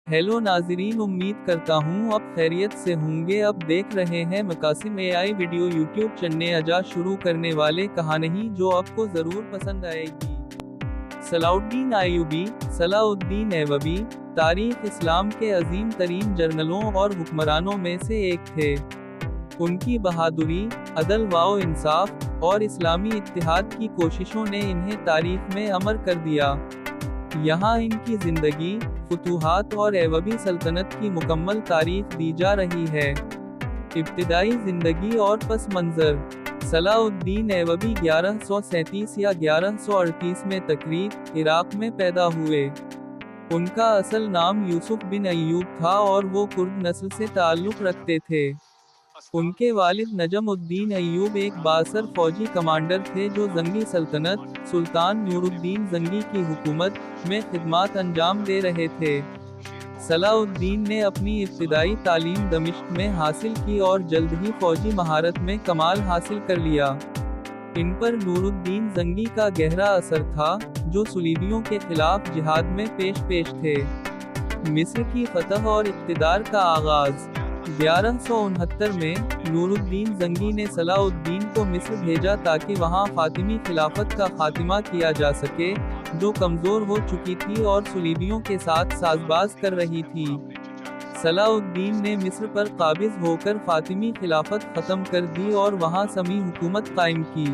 Hello नाजरीन, उम्मीद करता हूँ अब खैरियत से होंगे। अब देख रहे हैं मकासिम एआई वीडियो यूट्यूब चैनल। अजा शुरू करने वाले कहानी जो आपको जरूर पसंद आएगी। सलाउद्दीन अय्यूबी, सलाउद्दीन ऐवबी, तारीख इस्लाम के अजीम तरीन जर्नलों और हुक्मरानों में से एक थे। उनकी बहादुरी, अदल व इंसाफ और इस्लामी इत्तिहाद की कोशिशों ने इन्हें तारीख में अमर कर दिया। यहाँ इनकी जिंदगी, फुतूहात और ऐवबी सल्तनत की मुकम्मल तारीख दी जा रही है। इब्तिदाई जिंदगी और पस मंजर। सलाउद्दीन ऐवबी 1137 या 1138 में तकरीब, इराक में पैदा हुए। उनका असल नाम यूसुफ बिन अय्यूब था और वो कुर्द नस्ल से ताल्लुक़ रखते थे। उनके वालिद नजमुद्दीन अय्यूब एक बासर फौजी कमांडर थे जो जंगी सल्तनत, सुल्तान नूरुद्दीन जंगी की हुकूमत में खिदमत अंजाम दे रहे थे। सलाउद्दीन ने अपनी इब्तिदाई तालीम दमिश्क में हासिल की और जल्द ही फौजी महारत में कमाल हासिल कर लिया। इन पर नूरुद्दीन जंगी का गहरा असर था, जो सुलीबियों के खिलाफ जिहाद में पेश थे। मिस्र की फतह और इक़्तिदार का आगाज। 1169 में नूरुद्दीन जंगी ने सलाउद्दीन को मिस्र भेजा ताकि वहां फातिमी खिलाफत का खात्मा किया जा सके, जो कमजोर हो चुकी थी और सुलीबियों के साथ साजबाज कर रही थी। सलाउद्दीन ने मिस्र पर काबिज होकर फातिमी खिलाफत खत्म कर दी और वहां समी हुकूमत कायम की।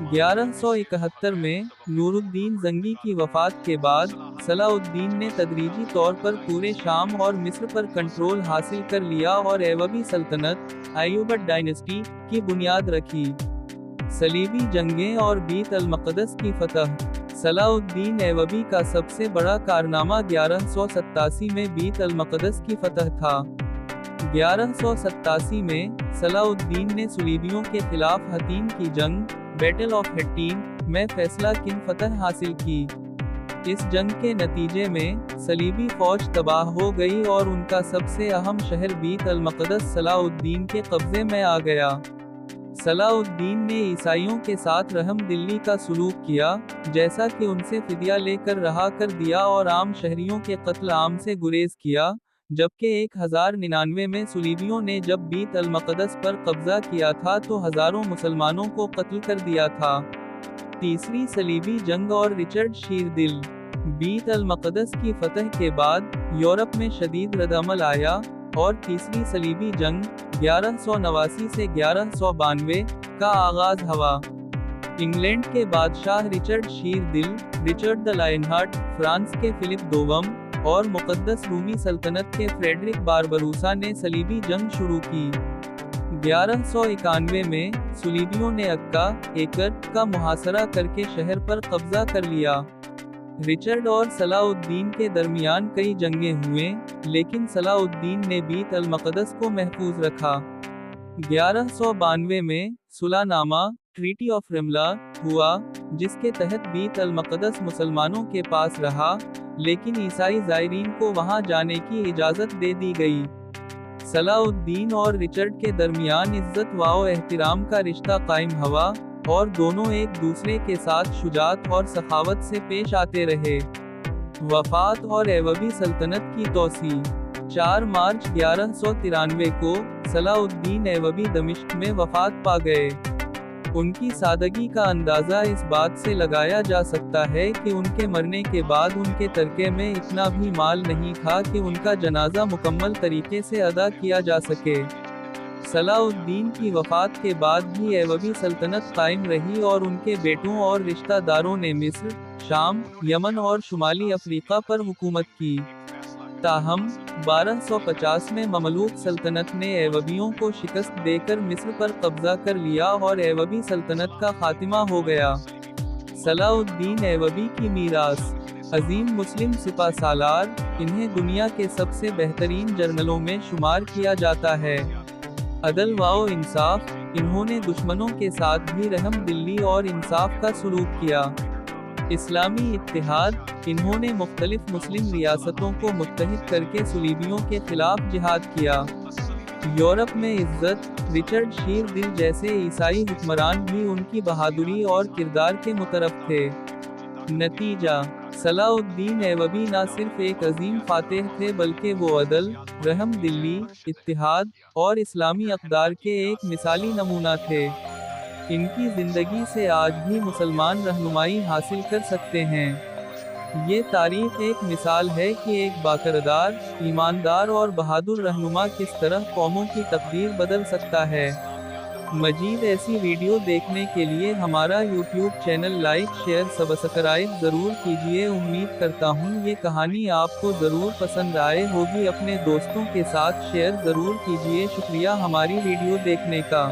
1171 में नूरुद्दीन जंगी की वफात के बाद सलाउद्दीन ने तदरीजी तौर पर पूरे शाम और मिस्र पर कंट्रोल हासिल कर लिया और ऐवबी सल्तनत, अय्यूबid डायनेस्टी की बुनियाद रखी। सलीबी जंगें और बीत अल-मक़दस की फतह। सलाउद्दीन ऐवबी का सबसे बड़ा कारनामा 1187 में बीत अल-मक़दस की फतह था। 1187 में सलाउद्दीन ने सुलीबियों के खिलाफ हतीन की जंग, बैटल ऑफ हट्टीन में फैसला किन फतह हासिल की। इस जंग के नतीजे में सलीबी फौज तबाह हो गई और उनका सबसे अहम शहर बीत अल-मक़दस सलाउद्दीन के कब्जे में आ गया। सलाउद्दीन ने ईसाइयों के साथ रहमदिली का सलूक किया, जैसा कि उनसे फिदिया लेकर रहा कर दिया और आम शहरियों के कत्ल आम से गुरेज किया, जबकि 1099 में सुलीबियों ने जब बीत अल-मक़दस पर कब्जा किया था तो हजारों मुसलमानों को कत्ल कर दिया था। तीसरी सलीबी जंग और रिचर्ड शीरदिल। बीत अल-मक़दस की फतह के बाद यूरोप में शदीद रद्द-अमल आया और तीसरी सलीबी जंग 1189 से 1192 का आगाज हुआ। इंग्लैंड के बादशाह रिचर्ड शीरदिल, रिचर्ड द लायनहार्ट, फ्रांस के फिलिप दोम और मुक़द्दस रूमी सल्तनत के फ्रेडरिक बारबरूसा ने सलीबी जंग शुरू की। 1191 में सुलीबियों ने अक्का, एकर का मुहासरा करके शहर पर कब्जा कर लिया। रिचर्ड और सलाउद्दीन के दरमियान कई जंगें हुए, लेकिन सलाउद्दीन ने बीत अल-मक़दस को महफूज रखा। 1192 में सुलहनामा, ट्रीटी ऑफ रमला हुआ, जिसके तहत बीत अल-मक़दस मुसलमानों के पास रहा, लेकिन ईसाई ज़ायरीन को वहां जाने की इजाज़त दे दी गई। सलाउद्दीन और रिचर्ड के दरमियान इज्जत व एहतराम का रिश्ता कायम हुआ और दोनों एक दूसरे के साथ शुजात और सखावत से पेश आते रहे। वफात और ऐवबी सल्तनत की तौसी। 4 मार्च 1193 को सलाउद्दीन ऐवबी दमिश्क में वफात पा गए। उनकी सादगी का अंदाज़ा इस बात से लगाया जा सकता है कि उनके मरने के बाद उनके तरके में इतना भी माल नहीं था कि उनका जनाजा मुकम्मल तरीके से अदा किया जा सके। सलाउद्दीन की वफात के बाद भी ऐवबी सल्तनत कायम रही और उनके बेटों और रिश्तेदारों ने मिस्र, शाम, यमन और शुमाली अफ्रीका पर हुकूमत की। ताहम 1250 में ममलूक सल्तनत ने ऐवबियों को शिकस्त देकर मिस्र पर कब्जा कर लिया और ऐवबी सल्तनत का खात्मा हो गया। सलाउद्दीन ऐवबी की मीरास। अजीम मुस्लिम सिपा सालार, इन्हें दुनिया के सबसे बेहतरीन जर्नलों में शुमार किया जाता है। अदल व इंसाफ, इन्होंने दुश्मनों के साथ भी रहमदिली और इंसाफ का सलूक किया। इस्लामी इत्तिहाद, इन्होंने मुख्तलिफ मुस्लिम रियासतों को मुत्तहिद करके सुलीबियों के खिलाफ जिहाद किया। यूरोप में इज्जत, रिचर्ड शीरदिल जैसे ईसाई हुक्मरान भी उनकी बहादुरी और किरदार के मुतरफ थे। नतीजा, सलाउद्दीन ऐवबी न सिर्फ एक अजीम फातेह थे बल्कि वो अदल, रहम दिली, इत्तिहाद और इस्लामी अक़दार के एक मिसाली नमूना थे। इनकी जिंदगी से आज भी मुसलमान रहनुमाई हासिल कर सकते हैं। ये तारीख एक मिसाल है कि एक बाकिरदार, ईमानदार और बहादुर रहनुमा किस तरह कौमों की तकदीर बदल सकता है। मजीद ऐसी वीडियो देखने के लिए हमारा YouTube channel like share subscribe ज़रूर कीजिए। उम्मीद करता हूँ ये कहानी आपको ज़रूर पसंद आए होगी। अपने दोस्तों के साथ शेयर ज़रूर कीजिए। शुक्रिया हमारी वीडियो देखने का।